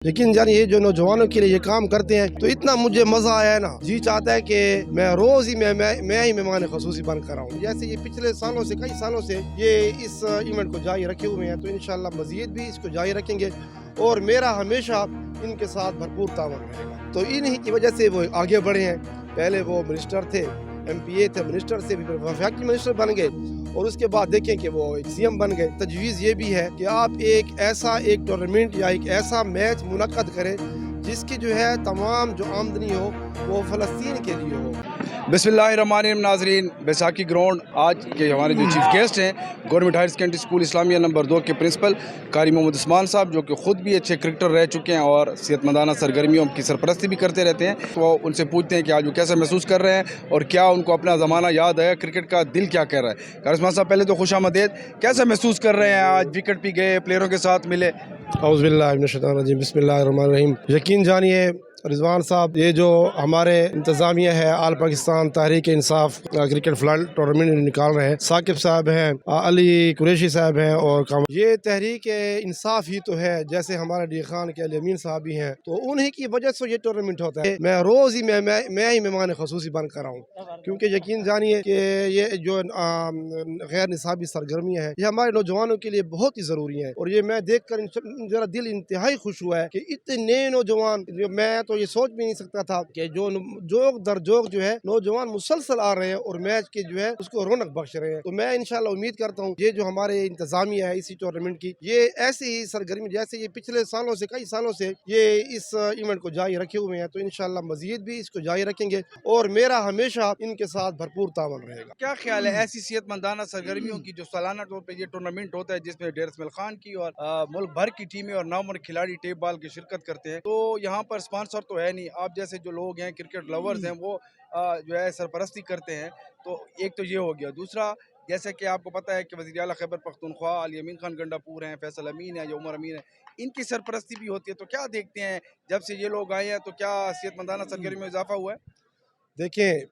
लेकिन जान ये जो नौजवानों के लिए ये काम करते हैं तो इतना मुझे मजा आया है ना, जी चाहता है कि मैं रोज ही मैं ही मेहमान खसूसी बन कर आऊँ। जैसे ये पिछले सालों से कई सालों से ये इस इवेंट को जारी रखे हुए हैं, तो इंशाल्लाह मजीद भी इसको जारी रखेंगे और मेरा हमेशा इनके साथ भरपूर तावन रहेगा। तो इन्हीं की वजह से वो आगे बढ़े हैं। पहले वो मिनिस्टर थे, MPA थे, मिनिस्टर से भी वफाकी मिनिस्टर बन गए और उसके बाद देखें कि वो एक CM बन गए। तजवीज़ ये भी है कि आप एक टूर्नामेंट या एक ऐसा मैच मुनक्कद करें जिसकी जो है तमाम जो आमदनी हो वो फ़लस्तीन के लिए हो। बिस्मिल्लाहिर्रहमानिर्रहीम। नाज़रीन, बैसाखी ग्राउंड आज के हमारे जो चीफ गेस्ट हैं government higher secondary school Islamia number 2 के प्रिंसिपल कारी मोहम्मद उस्मान साहब, जो कि ख़ुद भी अच्छे क्रिकेटर रह चुके हैं और सेहतमंदाना सरगर्मियों की सरपरस्ती भी करते रहते हैं। तो उनसे पूछते हैं कि आज वो कैसा महसूस कर रहे हैं और क्या उनको अपना ज़माना याद आया, क्रिकेट का दिल क्या कह रहा है। कारी उस्मान साहब, पहले तो खुशामदीद, कैसा महसूस कर रहे हैं आज विकेट भी गए, प्लेयरों के साथ मिले? औज़ुबिल्लाहि मिनश्शैतानिर्रजीम, बिस्मिल्लाहिर्रहमानिर्रहीम। यकीन जानिए रिजवान साहब, ये जो हमारे इंतज़ामिया है आल Pakistan Tehreek Insaf cricket flood tournament निकाल रहे हैं, साकिब साहब हैं, अली कुरैशी साहब हैं और ये तहरीक इंसाफ ही तो है। जैसे हमारे डी खान के अमीन साहब भी हैं, तो उन्हीं की वजह से ये टूर्नामेंट होता है। मैं रोज़ ही मैं ही मेहमान खसूसी बन कर आऊँ, क्योंकि यकीन जानिए कि ये जो गैर निसाबी सरगर्मियाँ हैं ये हमारे नौजवानों के लिए बहुत ही ज़रूरी है। और ये मैं देख कर मेरा दिल इंतहाई खुश हुआ है कि इतने नौजवान, जो मैं तो ये सोच भी नहीं सकता था कि जो जोक दर जोक जो है नौजवान मुसलसल आ रहे हैं और मैच के जो है उसको रौनक बख्श रहे हैं। तो मैं इंशाल्लाह उम्मीद करता हूँ ये जो हमारे इंतजामिया है इसी टूर्नामेंट की, ये ऐसी ही सरगर्मी जैसे ये पिछले सालों से कई सालों से ये इस इवेंट को जारी रखे हुए हैं, तो इंशाल्लाह मजीद भी इसको जारी रखेंगे और मेरा हमेशा इनके साथ भरपूर तावन रहेगा। क्या ख्याल है ऐसी सेहतमंदाना सरगर्मियों की जो सालाना तौर पर ये टूर्नामेंट होता है जिसमें डेर इस्माइल खान की और मुल्क भर की टीमें और नामवर खिलाड़ी टेप बॉल की शिरकत करते हैं, तो यहाँ पर स्पॉन्सर तो है नहीं, आप जैसे जो लोग हैं क्रिकेट लवर्स हैं वो जो है सरपरस्ती करते हैं, तो एक तो ये हो गया। दूसरा, जैसे कि आपको पता है कि वज़ीर आला खैबर पख्तूनख्वा अली अमीन खान गंडापुर हैं, फैसल अमीन है या उमर अमीन है, इनकी सरपरस्ती भी होती है। तो क्या देखते हैं जब से ये लोग आए हैं, तो क्या सेहतमंदाना सरगर्मी में इजाफा हुआ है? देखें,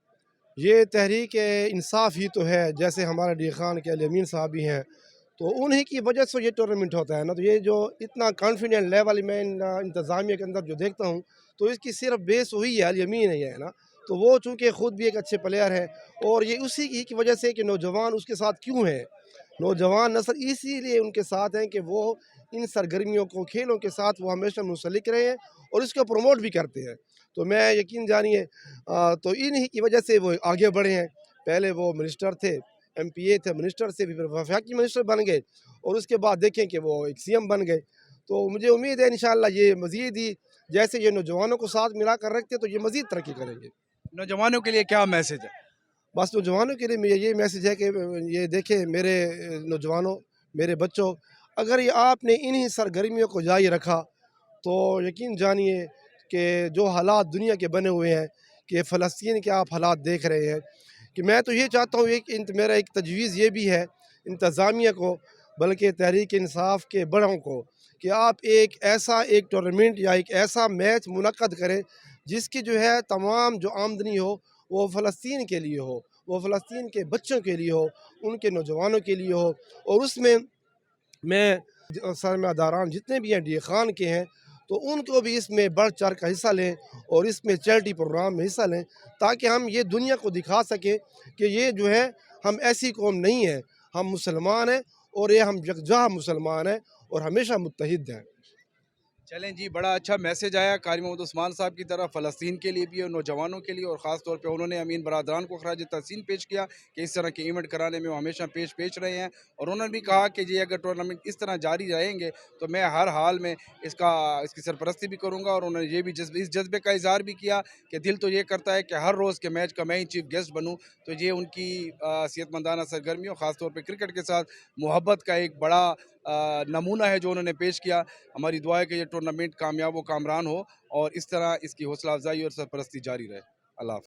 ये तहरीक इंसाफ ही तो है। जैसे हमारे डी खान के अमीन साहब भी हैं, तो उन्हीं की वजह से ये टूर्नामेंट होता है ना। तो ये जो इतना कॉन्फिडेंट लेवल मैं इंतज़ामिया के अंदर जो देखता हूँ, तो इसकी सिर्फ बेस वही है, अली अमीन है, ये है ना। तो वो चूँकि ख़ुद भी एक अच्छे प्लेयर है और ये उसी की वजह से कि नौजवान उसके साथ क्यों हैं, नौजवान नस्ल इसीलिए उनके साथ हैं कि वो इन सरगर्मियों को, खेलों के साथ वो हमेशा मुंसलिक रहे हैं और इसको प्रमोट भी करते हैं। तो मैं यकीन जानिए तो इन्हीं की वजह से वो आगे बढ़े हैं। पहले वो मिनिस्टर थे, MPA थे, मिनिस्टर से भी वफाकी मिनिस्टर बन गए और उसके बाद देखें कि वो एक CM बन गए। तो मुझे उम्मीद है इंशाल्लाह ये मज़ीद ही जैसे ये नौजवानों को साथ मिला कर रखते तो ये मज़ीद तरक्की करेंगे। नौजवानों के लिए क्या मैसेज है? बस नौजवानों के लिए मेरा ये मैसेज है कि ये देखें मेरे नौजवानों, मेरे बच्चों, अगर ये आपने इन्हीं सरगर्मियों को जारी रखा तो यकीन जानिए कि जो हालात दुनिया के बने हुए हैं, कि फ़लस्तीन के आप हालात देख रहे हैं, कि मैं तो ये चाहता हूँ मेरा एक तजवीज़ ये भी है इंतज़ामिया को, बल्कि तहरीक इंसाफ के बड़ों को, कि आप एक टूर्नामेंट या एक ऐसा मैच मुनक्कद करें जिसकी जो है तमाम जो आमदनी हो वो फ़लस्तीन के लिए हो, वो फ़लस्तीन के बच्चों के लिए हो, उनके नौजवानों के लिए हो। और उसमें मैं सरमादारान जितने भी हैं डी खान के हैं, तो उनको भी इसमें बढ़ चढ़ कर हिस्सा लें और इसमें चैरिटी प्रोग्राम में हिस्सा लें, ताकि हम ये दुनिया को दिखा सकें कि ये जो है हम ऐसी कौम नहीं है, हम मुसलमान हैं और ये हम यकजहा मुसलमान हैं और हमेशा मुत्तहिद हैं। चलें जी, बड़ा अच्छा मैसेज आया कारी मोहम्मद उस्मान साहब की तरफ, फ़लस्तीन के लिए भी और नौजवानों के लिए, और ख़ास तौर पे उन्होंने अमीन बरादरान को खराज तहसीन पेश किया कि इस तरह के इवेंट कराने में वो हमेशा पेश रहे हैं। और उन्होंने भी कहा कि ये अगर टूर्नामेंट इस तरह जारी रहेंगे तो मैं हर हाल में इसकी सरपरस्ती भी करूँगा। और उन्होंने ये भी इस जज्बे का इज़हार भी किया कि दिल तो ये करता है कि हर रोज़ के मैच का मैं ही चीफ गेस्ट बनूँ। तो ये उनकी सेहतमंदाना सरगर्मियों, ख़ास तौर पर क्रिकेट के साथ मोहब्बत का एक बड़ा नमूना है जो उन्होंने पेश किया। हमारी दुआ है कि ये टूर्नामेंट कामयाब व कामरान हो और इस तरह इसकी हौसला अफजाई और सरपरस्ती जारी रहे। अल्लाह हाफ़िज़।